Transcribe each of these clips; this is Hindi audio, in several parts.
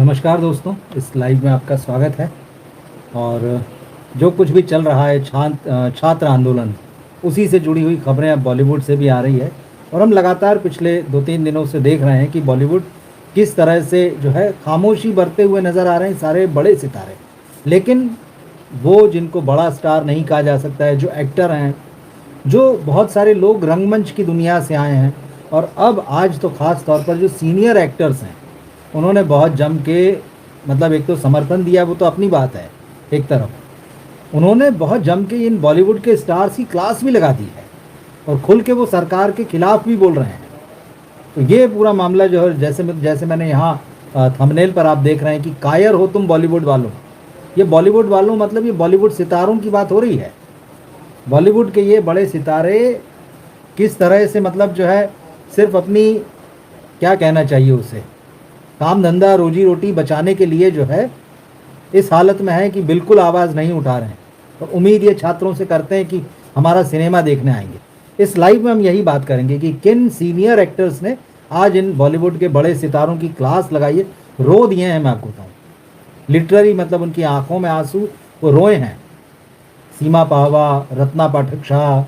नमस्कार दोस्तों, इस लाइव में आपका स्वागत है। और जो कुछ भी चल रहा है छात्र आंदोलन, उसी से जुड़ी हुई खबरें अब बॉलीवुड से भी आ रही है। और हम लगातार पिछले 2-3 दिनों से देख रहे हैं कि बॉलीवुड किस तरह से जो है खामोशी बरते हुए नज़र आ रहे हैं सारे बड़े सितारे। लेकिन वो जिनको बड़ा स्टार नहीं कहा जा सकता है, जो एक्टर हैं, जो बहुत सारे लोग रंगमंच की दुनिया से आए हैं, और अब आज तो ख़ास तौर पर जो सीनियर एक्टर्स हैं, उन्होंने बहुत जम के मतलब एक तो समर्थन दिया, वो तो अपनी बात है। एक तरफ उन्होंने बहुत जम के इन बॉलीवुड के स्टार्स की क्लास भी लगा दी है और खुल के वो सरकार के खिलाफ भी बोल रहे हैं। तो ये पूरा मामला जो है, जैसे जैसे मैंने यहाँ थंबनेल पर आप देख रहे हैं कि कायर हो तुम बॉलीवुड वालों। ये बॉलीवुड वालों मतलब ये बॉलीवुड सितारों की बात हो रही है। बॉलीवुड के ये बड़े सितारे किस तरह से मतलब जो है सिर्फ अपनी, क्या कहना चाहिए उसे, काम धंधा रोजी रोटी बचाने के लिए जो है इस हालत में है कि बिल्कुल आवाज़ नहीं उठा रहे हैं। और उम्मीद ये छात्रों से करते हैं कि हमारा सिनेमा देखने आएंगे। इस लाइव में हम यही बात करेंगे कि किन सीनियर एक्टर्स ने आज इन बॉलीवुड के बड़े सितारों की क्लास लगाई है, रो दिए हैं। मैं आपको बताऊँ, लिटरली मतलब उनकी आंखों में आंसू, वो रोए हैं। सीमा पाहवा, रत्ना पाठक शाह,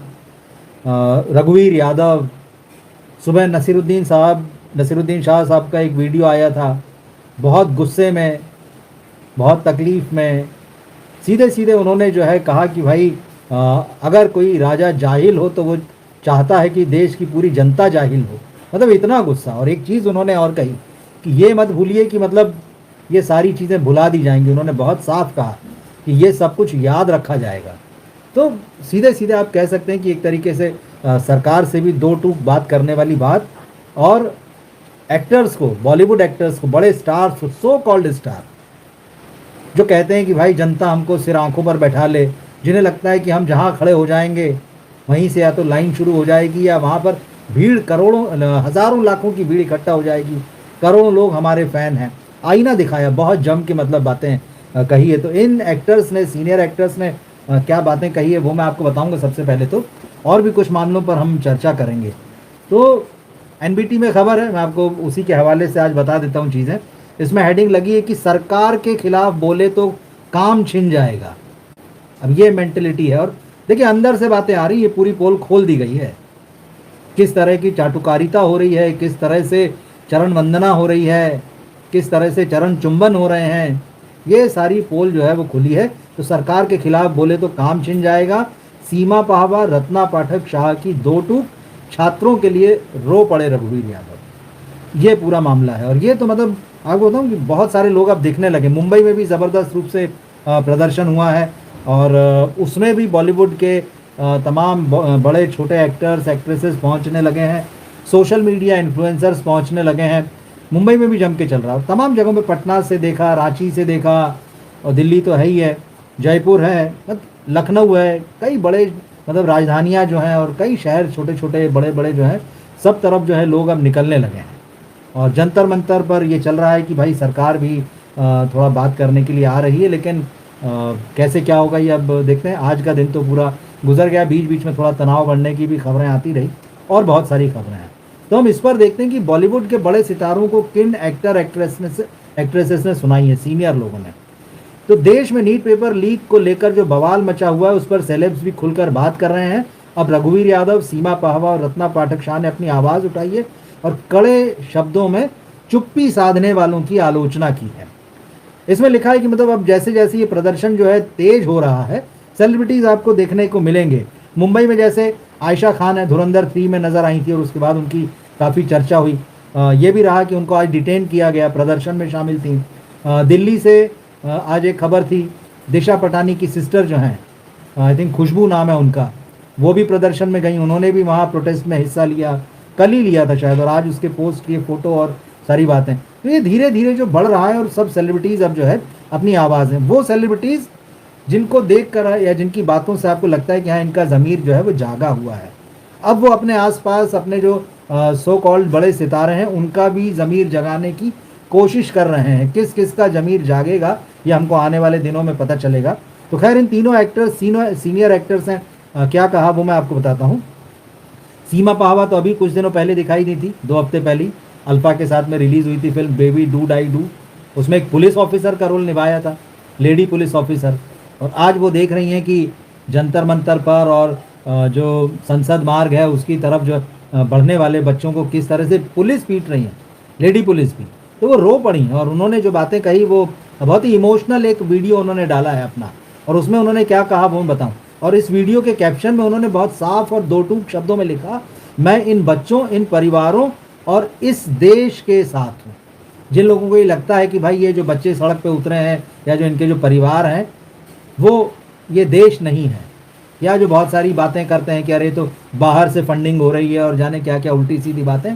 रघुवीर यादव, सुबह नसीरुद्दीन शाह साहब का एक वीडियो आया था, बहुत गुस्से में, बहुत तकलीफ़ में। सीधे सीधे उन्होंने जो है कहा कि भाई अगर कोई राजा जाहिल हो तो वो चाहता है कि देश की पूरी जनता जाहिल हो। मतलब इतना गुस्सा। और एक चीज़ उन्होंने और कही कि ये मत भूलिए कि मतलब ये सारी चीज़ें भुला दी जाएंगी। उन्होंने बहुत साफ कहा कि ये सब कुछ याद रखा जाएगा। तो सीधे सीधे आप कह सकते हैं कि एक तरीके से सरकार से भी दो टूक बात करने वाली बात। और एक्टर्स को, बॉलीवुड एक्टर्स को, बड़े स्टार्स को, सो कॉल्ड स्टार जो कहते हैं कि भाई जनता हमको सिर आंखों पर बैठा ले, जिन्हें लगता है कि हम जहाँ खड़े हो जाएंगे वहीं से या तो लाइन शुरू हो जाएगी या वहाँ पर भीड़, करोड़ों हज़ारों लाखों की भीड़ इकट्ठा हो जाएगी, करोड़ों लोग हमारे फ़ैन हैं। आईना दिखाया, बहुत जम के मतलब बातें कही है। तो इन एक्टर्स ने, सीनियर एक्टर्स ने क्या बातें कही है वो मैं आपको बताऊंगा सबसे पहले तो, और भी कुछ मामलों पर हम चर्चा करेंगे। तो एनबीटी में खबर है, मैं आपको उसी के हवाले से आज बता देता हूँ चीज़ें। इसमें हेडिंग लगी है कि सरकार के खिलाफ बोले तो काम छिन जाएगा। अब ये मेंटलिटी है। और देखिए अंदर से बातें आ रही है, पूरी पोल खोल दी गई है, किस तरह की चाटुकारिता हो रही है, किस तरह से चरण वंदना हो रही है, किस तरह से चरण चुंबन हो रहे हैं। ये सारी पोल जो है वो खुली है। तो सरकार के खिलाफ बोले तो काम छिन जाएगा। सीमा पाहवा, रत्ना पाठक शाह की दो टूक, छात्रों के लिए रो पड़े रघुवीर यादव। ये पूरा मामला है। और ये तो मतलब आपको बताऊँ कि बहुत सारे लोग अब दिखने लगे। मुंबई में भी ज़बरदस्त रूप से प्रदर्शन हुआ है और उसमें भी बॉलीवुड के तमाम बड़े छोटे एक्टर्स, एक्ट्रेसेस पहुंचने लगे हैं। सोशल मीडिया इन्फ्लुएंसर्स पहुंचने लगे हैं। मुंबई में भी जम के चल रहा है, तमाम जगहों पे। पटना से देखा, रांची से देखा, और दिल्ली तो है ही है, जयपुर है, लखनऊ है, कई बड़े मतलब राजधानियाँ जो हैं और कई शहर छोटे छोटे बड़े बड़े जो हैं, सब तरफ जो है लोग अब निकलने लगे हैं। और जंतर मंतर पर ये चल रहा है कि भाई सरकार भी थोड़ा बात करने के लिए आ रही है। लेकिन कैसे क्या होगा ये अब देखते हैं। आज का दिन तो पूरा गुजर गया, बीच बीच में थोड़ा तनाव बढ़ने की भी खबरें आती रही और बहुत सारी खबरें हैं। तो हम इस पर देखते हैं कि बॉलीवुड के बड़े सितारों को किन एक्ट्रेसेस ने सुनाई है, सीनियर लोगों ने। तो देश में नीट पेपर लीक को लेकर जो बवाल मचा हुआ है उस पर सेलेब्स भी खुलकर बात कर रहे हैं। अब रघुवीर यादव, सीमा पाहवा और रत्ना पाठक शाह ने अपनी आवाज़ उठाई है और कड़े शब्दों में चुप्पी साधने वालों की आलोचना की है। इसमें लिखा है कि मतलब अब जैसे जैसे ये प्रदर्शन जो है तेज हो रहा है, सेलिब्रिटीज़ आपको देखने को मिलेंगे। मुंबई में जैसे आयशा खान है, धुरंधर 3 में नज़र आई थी और उसके बाद उनकी काफ़ी चर्चा हुई। ये भी रहा कि उनको आज डिटेन किया गया, प्रदर्शन में शामिल थी। दिल्ली से आज एक खबर थी, दिशा पटानी की सिस्टर जो हैं, आई थिंक खुशबू नाम है उनका, वो भी प्रदर्शन में गई। उन्होंने भी वहाँ प्रोटेस्ट में हिस्सा लिया, कल ही लिया था शायद, और आज उसके पोस्ट किए फ़ोटो और सारी बातें। तो ये धीरे धीरे जो बढ़ रहा है और सब सेलिब्रिटीज़ अब जो है अपनी आवाज़ हैं। वो सेलिब्रिटीज़ जिनको देख कर या जिनकी बातों से आपको लगता है कि हाँ इनका ज़मीर जो है वो जागा हुआ है, अब वो अपने आसपास अपने जो सो कॉल्ड बड़े सितारे हैं उनका भी ज़मीर जगाने की कोशिश कर रहे हैं। किस किस का ज़मीर जागेगा ये हमको आने वाले दिनों में पता चलेगा। तो खैर इन तीनों एक्टर्स, सीनियर एक्टर्स हैं, क्या कहा वो मैं आपको बताता हूँ। सीमा पाहवा तो अभी कुछ दिनों पहले दिखाई दी थी, 2 हफ्ते पहले अल्फा के साथ में रिलीज़ हुई थी फिल्म बेबी डू डाई डू। उसमें एक पुलिस ऑफिसर का रोल निभाया था, लेडी पुलिस ऑफिसर। और आज वो देख रही हैं कि जंतर मंतर पर और जो संसद मार्ग है उसकी तरफ जो बढ़ने वाले बच्चों को किस तरह से पुलिस पीट रही है, लेडी पुलिस भी। तो वो रो पड़ी और उन्होंने जो बातें कही वो बहुत ही इमोशनल एक वीडियो उन्होंने डाला है अपना, और उसमें उन्होंने क्या कहा वो मैं बताऊं। और इस वीडियो के कैप्शन में उन्होंने बहुत साफ और दो टूक शब्दों में लिखा, मैं इन बच्चों, इन परिवारों और इस देश के साथ हूँ। जिन लोगों को ये लगता है कि भाई ये जो बच्चे सड़क पे उतरे हैं या जो इनके जो परिवार हैं वो ये देश नहीं है, या जो बहुत सारी बातें करते हैं कि अरे तो बाहर से फंडिंग हो रही है और जाने क्या क्या उल्टी सीधी बातें,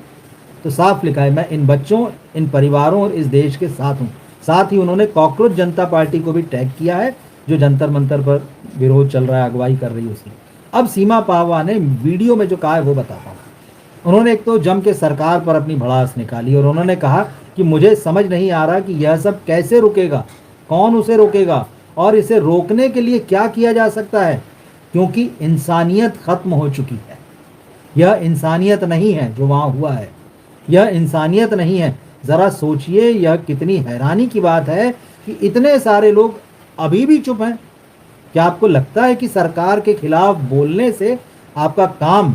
तो साफ लिखा है मैं इन बच्चों, इन परिवारों और इस देश के साथ हूँ। साथ ही उन्होंने कॉकरोच जनता पार्टी को भी टैग किया है जो जंतर मंतर पर विरोध चल रहा है, अगुवाई कर रही है उसकी। अब सीमा पाहवा ने वीडियो में जो कहा है वो बताता हूँ। उन्होंने एक तो जम के सरकार पर अपनी भड़ास निकाली और उन्होंने कहा कि मुझे समझ नहीं आ रहा कि यह सब कैसे रुकेगा, कौन उसे रोकेगा और इसे रोकने के लिए क्या किया जा सकता है, क्योंकि इंसानियत खत्म हो चुकी है। यह इंसानियत नहीं है जो वहाँ हुआ है, यह इंसानियत नहीं है। ज़रा सोचिए, यह कितनी हैरानी की बात है कि इतने सारे लोग अभी भी चुप हैं। क्या आपको लगता है कि सरकार के खिलाफ बोलने से आपका काम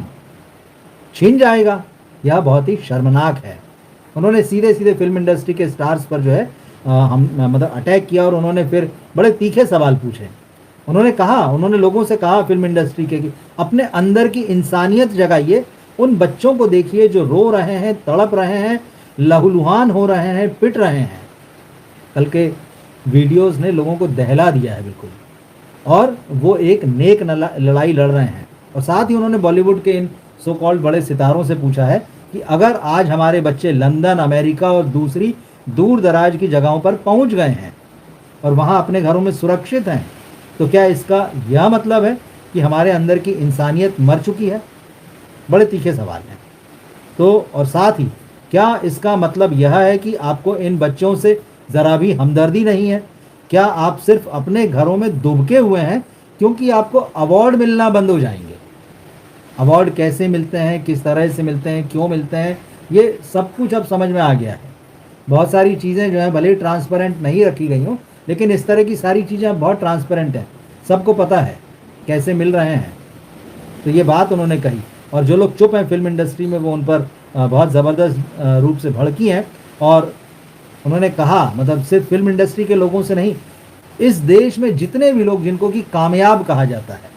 छिन जाएगा? यह बहुत ही शर्मनाक है। उन्होंने सीधे सीधे फिल्म इंडस्ट्री के स्टार्स पर जो है मतलब अटैक किया और उन्होंने फिर बड़े तीखे सवाल पूछे। उन्होंने लोगों से कहा फिल्म इंडस्ट्री के कि अपने अंदर की इंसानियत जगाइए, उन बच्चों को देखिए जो रो रहे हैं, तड़प रहे हैं, लहूलुहान हो रहे हैं, पिट रहे हैं। कल के वीडियोस ने लोगों को दहला दिया है बिल्कुल, और वो एक नेक लड़ाई लड़ रहे हैं। और साथ ही उन्होंने बॉलीवुड के इन सो कॉल्ड बड़े सितारों से पूछा है कि अगर आज हमारे बच्चे लंदन, अमेरिका और दूसरी दूर दराज की जगहों पर पहुंच गए हैं और वहां अपने घरों में सुरक्षित हैं, तो क्या इसका यह मतलब है कि हमारे अंदर की इंसानियत मर चुकी है? बड़े तीखे सवाल हैं। तो और साथ ही क्या इसका मतलब यह है कि आपको इन बच्चों से ज़रा भी हमदर्दी नहीं है? क्या आप सिर्फ अपने घरों में दुबके हुए हैं क्योंकि आपको अवार्ड मिलना बंद हो जाएंगे? अवार्ड कैसे मिलते हैं, किस तरह से मिलते हैं, क्यों मिलते हैं, ये सब कुछ अब समझ में आ गया है। बहुत सारी चीज़ें जो है भले ही ट्रांसपेरेंट नहीं रखी गई हों, लेकिन इस तरह की सारी चीज़ें अब बहुत ट्रांसपेरेंट हैं, सबको पता है कैसे मिल रहे हैं। तो ये बात उन्होंने कही, और जो लोग चुप हैं फिल्म इंडस्ट्री में वो उन पर बहुत ज़बरदस्त रूप से भड़की हैं। और उन्होंने कहा, मतलब सिर्फ फिल्म इंडस्ट्री के लोगों से नहीं, इस देश में जितने भी लोग जिनको कि कामयाब कहा जाता है,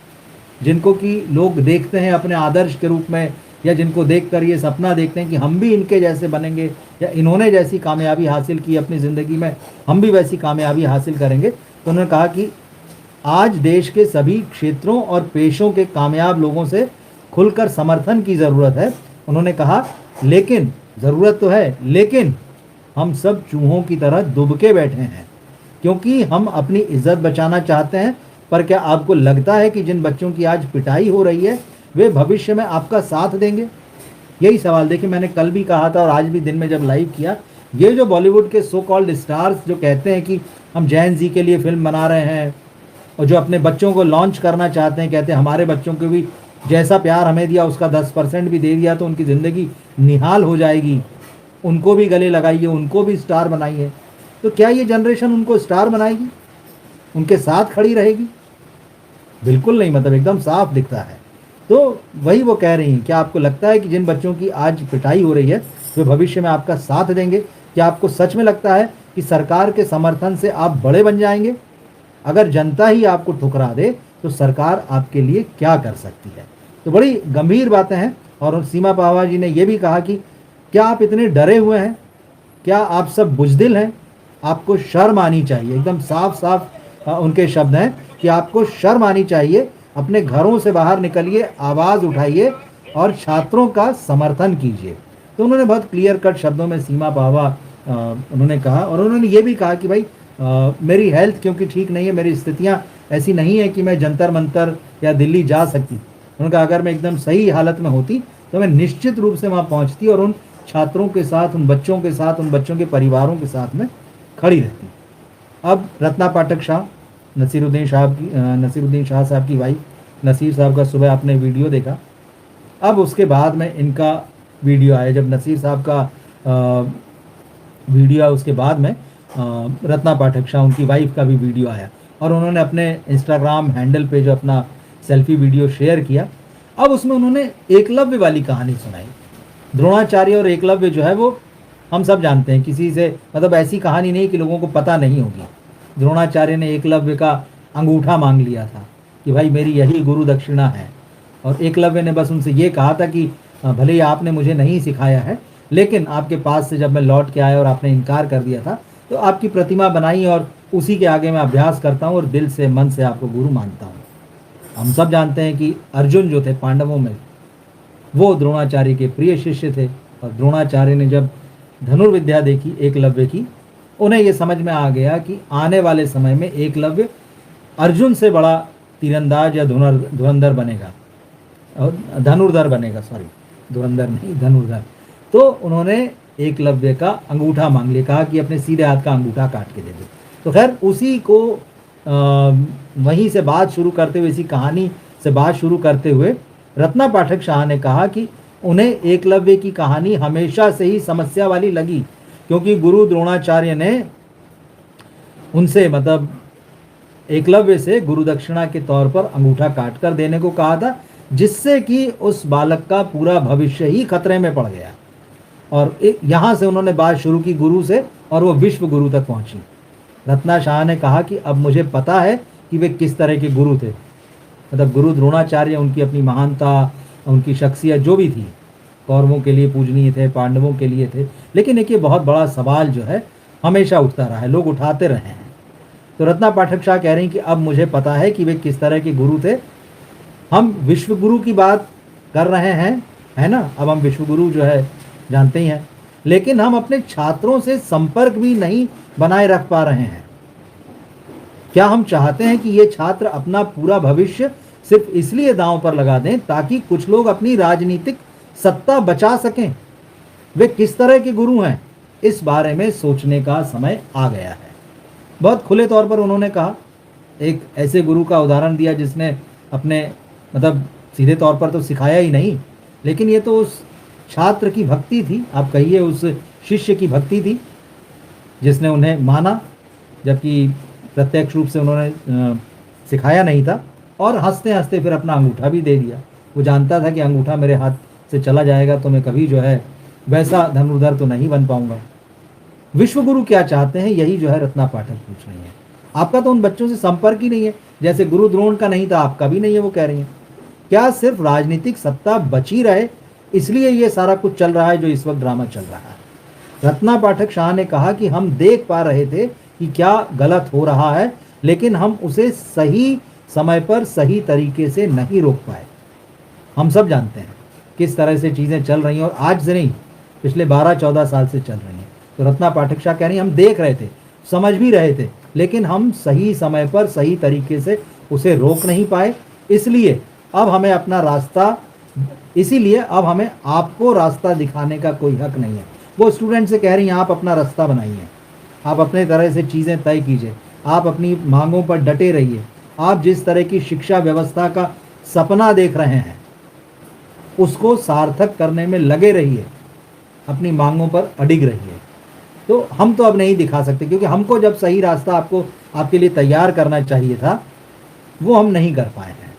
जिनको कि लोग देखते हैं अपने आदर्श के रूप में, या जिनको देखकर ये सपना देखते हैं कि हम भी इनके जैसे बनेंगे, या इन्होंने जैसी कामयाबी हासिल की अपनी ज़िंदगी में हम भी वैसी कामयाबी हासिल करेंगे, तो उन्होंने कहा कि आज देश के सभी क्षेत्रों और पेशों के कामयाब लोगों से खुलकर समर्थन की ज़रूरत है। उन्होंने कहा लेकिन ज़रूरत तो है, लेकिन हम सब चूहों की तरह दुबके बैठे हैं क्योंकि हम अपनी इज्जत बचाना चाहते हैं। पर क्या आपको लगता है कि जिन बच्चों की आज पिटाई हो रही है वे भविष्य में आपका साथ देंगे? यही सवाल। देखिए, मैंने कल भी कहा था और आज भी दिन में जब लाइव किया, ये जो बॉलीवुड के सो कॉल्ड स्टार्स जो कहते हैं कि हम जैन जी के लिए फिल्म बना रहे हैं, और जो अपने बच्चों को लॉन्च करना चाहते हैं, कहते हैं हमारे बच्चों को भी जैसा प्यार हमें दिया उसका 10% भी दे दिया तो उनकी ज़िंदगी निहाल हो जाएगी, उनको भी गले लगाइए, उनको भी स्टार बनाइए। तो क्या ये जनरेशन उनको स्टार बनाएगी, उनके साथ खड़ी रहेगी? बिल्कुल नहीं, मतलब एकदम साफ दिखता है। तो वही वो कह रही हैं, क्या आपको लगता है कि जिन बच्चों की आज पिटाई हो रही है वे भविष्य में आपका साथ देंगे? क्या आपको सच में लगता है कि सरकार के समर्थन से आप बड़े बन जाएंगे? अगर जनता ही आपको ठुकरा दे तो सरकार आपके लिए क्या कर सकती है? तो बड़ी गंभीर बातें हैं। और सीमा पाहवा जी ने यह भी कहा कि क्या आप इतने डरे हुए हैं? क्या आप सब बुज़दिल हैं? आपको शर्म आनी चाहिए। एकदम साफ साफ उनके शब्द हैं कि आपको शर्म आनी चाहिए। अपने घरों से बाहर निकलिए, आवाज़ उठाइए और छात्रों का समर्थन कीजिए। तो उन्होंने बहुत क्लियर कट शब्दों में सीमा पाहवा उन्होंने कहा। और उन्होंने ये भी कहा कि भाई मेरी हेल्थ क्योंकि ठीक नहीं है, मेरी स्थितियाँ ऐसी नहीं है कि मैं जंतर मंतर या दिल्ली जा सकती। उन्होंने कहा अगर मैं एकदम सही हालत में होती तो मैं निश्चित रूप से वहाँ पहुँचती और उन छात्रों के साथ, उन बच्चों के साथ, उन बच्चों के परिवारों के साथ में खड़ी रहती। अब रत्ना पाठक शाह, नसीरुद्दीन शाह साहब की वाइफ, नसीर साहब का सुबह आपने वीडियो देखा। अब उसके बाद में इनका वीडियो आया। जब नसीर साहब का वीडियो आया उसके बाद में रत्ना पाठक शाह, उनकी वाइफ का भी वीडियो आया और उन्होंने अपने इंस्टाग्राम हैंडल पे जो अपना सेल्फी वीडियो शेयर किया। अब उसमें उन्होंने एकलव्य वाली कहानी सुनाई। द्रोणाचार्य और एकलव्य जो है वो हम सब जानते हैं, किसी से मतलब ऐसी कहानी नहीं कि लोगों को पता नहीं होगी। द्रोणाचार्य ने एकलव्य का अंगूठा मांग लिया था कि भाई मेरी यही गुरु दक्षिणा है, और एकलव्य ने बस उनसे ये कहा था कि भले ही आपने मुझे नहीं सिखाया है, लेकिन आपके पास से जब मैं लौट के आया और आपने इनकार कर दिया था तो आपकी प्रतिमा बनाई और उसी के आगे मैं अभ्यास करता हूँ और दिल से मन से आपको गुरु मानता हूँ। हम सब जानते हैं कि अर्जुन जो थे पांडवों में, वो द्रोणाचार्य के प्रिय शिष्य थे, और द्रोणाचार्य ने जब धनुर्विद्या देखी एकलव्य की, उन्हें ये समझ में आ गया कि आने वाले समय में एकलव्य अर्जुन से बड़ा तीरंदाज या धुरंधर बनेगा, और धनुर्धर बनेगा, सॉरी धुरंधर नहीं धनुर्धर। तो उन्होंने एकलव्य का अंगूठा मांग लिया, कहा कि अपने सीधे हाथ का अंगूठा काट के दे दो। तो खैर उसी को वहीं से बात शुरू करते हुए, इसी कहानी से बात शुरू करते हुए रत्ना पाठक शाह ने कहा कि उन्हें एकलव्य की कहानी हमेशा से ही समस्या वाली लगी, क्योंकि गुरु द्रोणाचार्य ने उनसे मतलब एकलव्य से गुरु दक्षिणा के तौर पर अंगूठा काट कर देने को कहा था, जिससे कि उस बालक का पूरा भविष्य ही खतरे में पड़ गया। और यहाँ से उन्होंने बात शुरू की गुरु से, और वो विश्व गुरु तक पहुंची। रत्ना शाह ने कहा कि अब मुझे पता है कि वे किस तरह के गुरु थे। मतलब गुरु द्रोणाचार्य, उनकी अपनी महानता, उनकी शख्सियत जो भी थी, कौरवों के लिए पूजनीय थे, पांडवों के लिए थे, लेकिन एक ये बहुत बड़ा सवाल जो है हमेशा उठता रहा है, लोग उठाते रहे हैं। तो रत्ना पाठक शाह कह रही हैं कि अब मुझे पता है कि वे किस तरह के गुरु थे। हम विश्व गुरु की बात कर रहे हैं, है ना, अब हम विश्व गुरु जो है जानते ही हैं, लेकिन हम अपने छात्रों से संपर्क भी नहीं बनाए रख पा रहे हैं। क्या हम चाहते हैं कि ये छात्र अपना पूरा भविष्य सिर्फ इसलिए दांव पर लगा दें ताकि कुछ लोग अपनी राजनीतिक सत्ता बचा सकें? वे किस तरह के गुरु हैं, इस बारे में सोचने का समय आ गया है। बहुत खुले तौर पर उन्होंने कहा, एक ऐसे गुरु का उदाहरण दिया जिसने अपने मतलब सीधे तौर पर तो सिखाया ही नहीं, लेकिन ये तो उस छात्र की भक्ति थी, आप कहिए उस शिष्य की भक्ति थी, जिसने उन्हें माना, जबकि प्रत्यक्ष रूप से उन्होंने सिखाया नहीं था, और हंसते हंसते फिर अपना अंगूठा भी दे दिया। वो जानता था कि अंगूठा मेरे हाथ से चला जाएगा तो मैं कभी जो है वैसा धनुर्धर तो नहीं बन पाऊंगा। विश्व गुरु क्या चाहते हैं, यही जो है रत्ना पाठक पूछ रही है। आपका तो उन बच्चों से संपर्क ही नहीं है, जैसे गुरु द्रोण का नहीं था आपका भी नहीं है, वो कह रही हैं। क्या सिर्फ राजनीतिक सत्ता बची रहे इसलिए ये सारा कुछ चल रहा है जो इस वक्त ड्रामा चल रहा है? रत्ना पाठक शाह ने कहा कि हम देख पा रहे थे कि क्या गलत हो रहा है, लेकिन हम उसे सही समय पर सही तरीके से नहीं रोक पाए। हम सब जानते हैं किस तरह से चीज़ें चल रही हैं, और आज से नहीं, पिछले 12-14 साल से चल रही हैं। तो रत्ना पाठक शाह कह रही हैं हम देख रहे थे, समझ भी रहे थे, लेकिन हम सही समय पर सही तरीके से उसे रोक नहीं पाए। इसीलिए अब हमें अपना रास्ता, इसीलिए अब हमें आपको रास्ता दिखाने का कोई हक नहीं है। वो स्टूडेंट से कह रही हैं आप अपना रास्ता बनाइए, आप अपने तरह से चीज़ें तय कीजिए, आप अपनी मांगों पर डटे रहिए, आप जिस तरह की शिक्षा व्यवस्था का सपना देख रहे हैं उसको सार्थक करने में लगे रहिए, अपनी मांगों पर अडिग रहिए। तो हम तो अब नहीं दिखा सकते, क्योंकि हमको जब सही रास्ता आपको आपके लिए तैयार करना चाहिए था वो हम नहीं कर पाए हैं।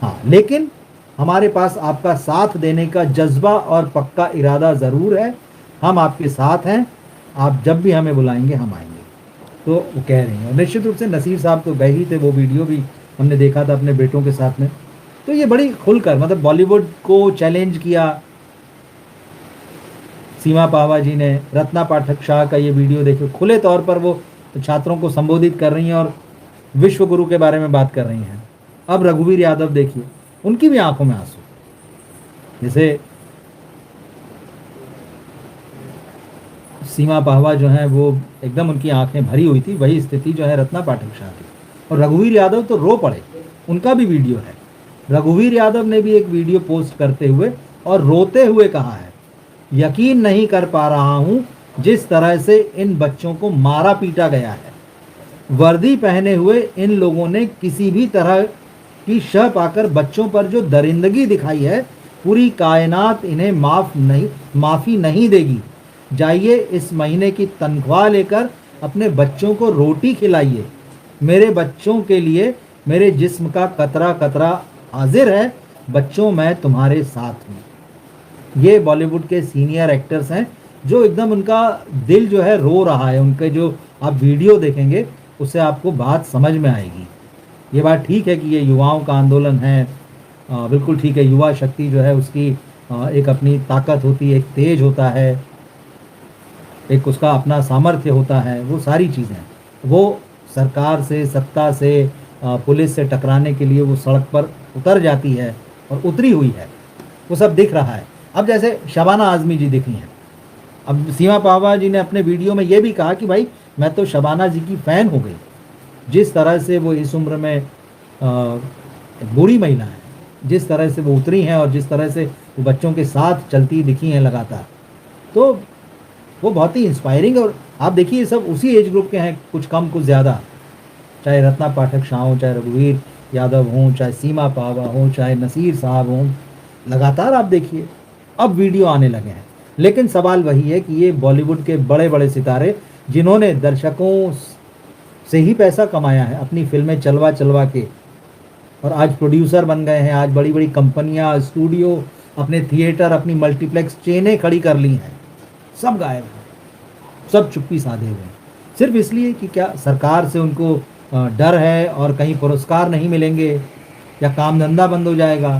हाँ, लेकिन हमारे पास आपका साथ देने का जज्बा और पक्का इरादा ज़रूर है। हम आपके साथ हैं, आप जब भी हमें बुलाएंगे हम आएंगे। तो वो कह रही हैं। निश्चित रूप से नसीर साहब तो गए ही थे, वो वीडियो भी हमने देखा था अपने बेटों के साथ में। तो ये बड़ी खुलकर मतलब बॉलीवुड को चैलेंज किया सीमा पावा जी ने। रत्ना पाठक शाह का ये वीडियो देखो, खुले तौर पर वो छात्रों को संबोधित कर रही हैं और विश्व गुरु के बारे में बात कर रही हैं। अब रघुवीर यादव देखिए, उनकी भी आंखों में आंसू, जैसे सीमा पाहवा जो है वो एकदम उनकी आंखें भरी हुई थी, वही स्थिति जो है रत्ना पाठक शाह की। और रघुवीर यादव तो रो पड़े, उनका भी वीडियो है। रघुवीर यादव ने भी एक वीडियो पोस्ट करते हुए और रोते हुए कहा है, यकीन नहीं कर पा रहा हूं जिस तरह से इन बच्चों को मारा पीटा गया है। वर्दी पहने हुए इन लोगों ने किसी भी तरह की शह पाकर बच्चों पर जो दरिंदगी दिखाई है, पूरी कायनात इन्हें माफ़ी नहीं देगी। जाइए इस महीने की तनख्वाह लेकर अपने बच्चों को रोटी खिलाइए। मेरे बच्चों के लिए मेरे जिस्म का कतरा कतरा हाजिर है, बच्चों मैं तुम्हारे साथ हूँ। ये बॉलीवुड के सीनियर एक्टर्स हैं जो एकदम उनका दिल जो है रो रहा है। उनके जो आप वीडियो देखेंगे उससे आपको बात समझ में आएगी। ये बात ठीक है कि ये युवाओं का आंदोलन है, बिल्कुल ठीक है। युवा शक्ति जो है उसकी एक अपनी ताकत होती है, एक तेज होता है, एक उसका अपना सामर्थ्य होता है, वो सारी चीज़ें वो सरकार से, सत्ता से, पुलिस से टकराने के लिए वो सड़क पर उतर जाती है और उतरी हुई है, वो सब दिख रहा है। अब जैसे शबाना आज़मी जी दिखी हैं, अब सीमा पावा जी ने अपने वीडियो में ये भी कहा कि भाई मैं तो शबाना जी की फ़ैन हो गई, जिस तरह से वो इस उम्र में बूढ़ी महिला है, जिस तरह से वो उतरी हैं और जिस तरह से वो बच्चों के साथ चलती दिखी हैं लगातार, तो वो बहुत ही इंस्पायरिंग है। और आप देखिए सब उसी एज ग्रुप के हैं, कुछ कम कुछ ज़्यादा, चाहे रत्ना पाठक शाह हों, चाहे रघुवीर यादव हों, चाहे सीमा पावा हों, चाहे नसीर साहब हों, लगातार आप देखिए अब वीडियो आने लगे हैं। लेकिन सवाल वही है कि ये बॉलीवुड के बड़े बड़े सितारे जिन्होंने दर्शकों से ही पैसा कमाया है अपनी फिल्में चलवा चलवा के, और आज प्रोड्यूसर बन गए हैं, आज बड़ी बड़ी कंपनियां, स्टूडियो, अपने थिएटर, अपनी मल्टीप्लेक्स चेनें खड़ी कर ली हैं, सब गायब हैं, सब चुप्पी साधे हुए हैं, सिर्फ इसलिए कि क्या सरकार से उनको डर है और कहीं पुरस्कार नहीं मिलेंगे या काम धंधा बंद हो जाएगा।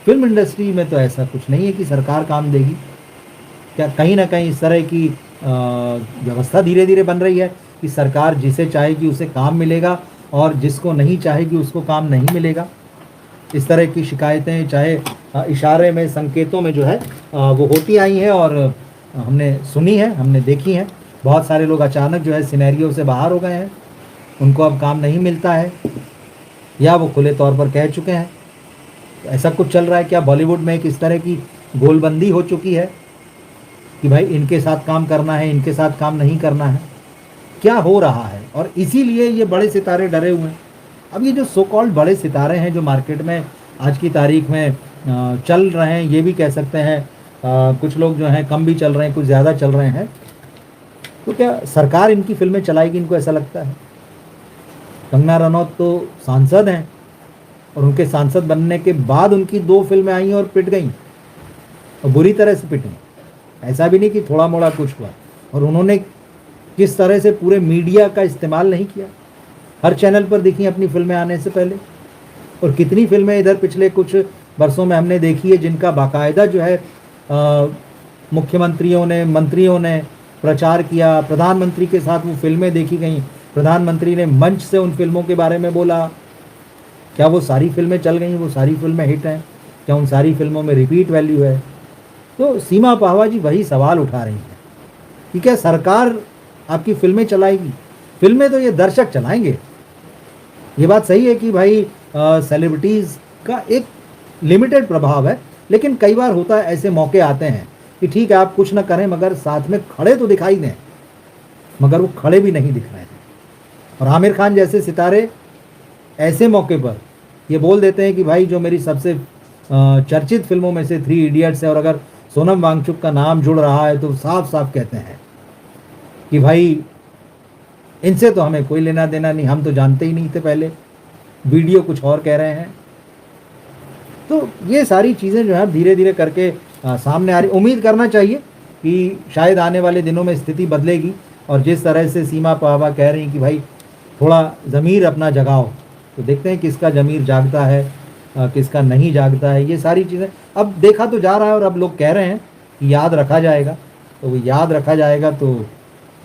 फिल्म इंडस्ट्री में तो ऐसा कुछ नहीं है कि सरकार काम देगी। क्या कहीं ना कहीं इस तरह की व्यवस्था धीरे धीरे बन रही है कि सरकार जिसे चाहेगी उसे काम मिलेगा और जिसको नहीं चाहेगी उसको काम नहीं मिलेगा। इस तरह की शिकायतें चाहे इशारे में, संकेतों में जो है वो होती आई हैं और हमने सुनी है, हमने देखी है। बहुत सारे लोग अचानक जो है सिनेरियो से बाहर हो गए हैं, उनको अब काम नहीं मिलता है, या वो खुले तौर पर कह चुके हैं। ऐसा कुछ चल रहा है क्या बॉलीवुड में? एक इस तरह की गोलबंदी हो चुकी है कि भाई इनके साथ काम करना है, इनके साथ काम नहीं करना है। क्या हो रहा है? और इसीलिए ये बड़े सितारे डरे हुए हैं। अब ये जो सो कॉल्ड बड़े सितारे हैं जो मार्केट में आज की तारीख में चल रहे हैं, ये भी कह सकते हैं कुछ लोग जो हैं कम भी चल रहे हैं, कुछ ज़्यादा चल रहे हैं, तो क्या सरकार इनकी फिल्में चलाएगी? इनको ऐसा लगता है? कंगना रनौत तो सांसद हैं और उनके सांसद बनने के बाद उनकी 2 फिल्में आई और पिट गई, और बुरी तरह से पिटी। ऐसा भी नहीं कि थोड़ा मोड़ा कुछ हुआ। और उन्होंने किस तरह से पूरे मीडिया का इस्तेमाल नहीं किया, हर चैनल पर देखी अपनी फिल्में आने से पहले। और कितनी फिल्में इधर पिछले कुछ वर्षों में हमने देखी है जिनका बाकायदा जो है मुख्यमंत्रियों ने, मंत्रियों ने प्रचार किया, प्रधानमंत्री के साथ वो फिल्में देखी गई, प्रधानमंत्री ने मंच से उन फिल्मों के बारे में बोला। क्या वो सारी फिल्में चल गई? वो सारी फिल्में हिट हैं? क्या उन सारी फिल्मों में रिपीट वैल्यू है? तो सीमा पाहवा जी वही सवाल उठा रही हैं कि क्या सरकार आपकी फिल्में चलाएगी? फिल्में तो ये दर्शक चलाएंगे। ये बात सही है कि भाई सेलिब्रिटीज़ का एक लिमिटेड प्रभाव है, लेकिन कई बार होता है, ऐसे मौके आते हैं कि ठीक है आप कुछ ना करें मगर साथ में खड़े तो दिखाई दें, मगर वो खड़े भी नहीं दिख रहे हैं। और आमिर खान जैसे सितारे ऐसे मौके पर ये बोल देते हैं कि भाई जो मेरी सबसे चर्चित फिल्मों में से 3 इडियट्स है, और अगर सोनम वांगचुक का नाम जुड़ रहा है तो साफ साफ कहते हैं कि भाई इनसे तो हमें कोई लेना देना नहीं, हम तो जानते ही नहीं थे पहले, वीडियो कुछ और कह रहे हैं। तो ये सारी चीज़ें जो है धीरे धीरे करके सामने आ रही। उम्मीद करना चाहिए कि शायद आने वाले दिनों में स्थिति बदलेगी, और जिस तरह से सीमा पावा कह रही कि भाई थोड़ा ज़मीर अपना जगाओ, तो देखते हैं किसका ज़मीर जागता है, किसका नहीं जागता है। ये सारी चीज़ें अब देखा तो जा रहा है, और अब लोग कह रहे हैं कि याद रखा जाएगा, तो वो याद रखा जाएगा तो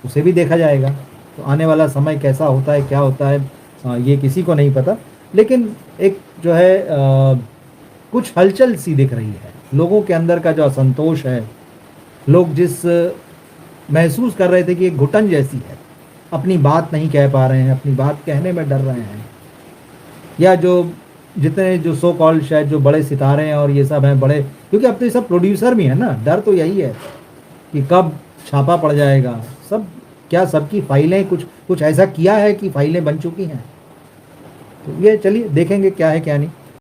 उसे भी देखा जाएगा। तो आने वाला समय कैसा होता है, क्या होता है, ये किसी को नहीं पता। लेकिन एक जो है कुछ हलचल सी दिख रही है, लोगों के अंदर का जो असंतोष है, लोग जिस महसूस कर रहे थे कि एक घुटन जैसी है, अपनी बात नहीं कह पा रहे हैं, अपनी बात कहने में डर रहे हैं, या जो जितने जो सो कॉल्ड शायद जो बड़े सितारे हैं और ये सब हैं बड़े, क्योंकि अब तो ये सब प्रोड्यूसर भी हैं ना, डर तो यही है कि कब छापा पड़ जाएगा। सब क्या सबकी फाइलें कुछ ऐसा किया है कि फाइलें बन चुकी हैं। तो ये चलिए देखेंगे क्या है क्या नहीं।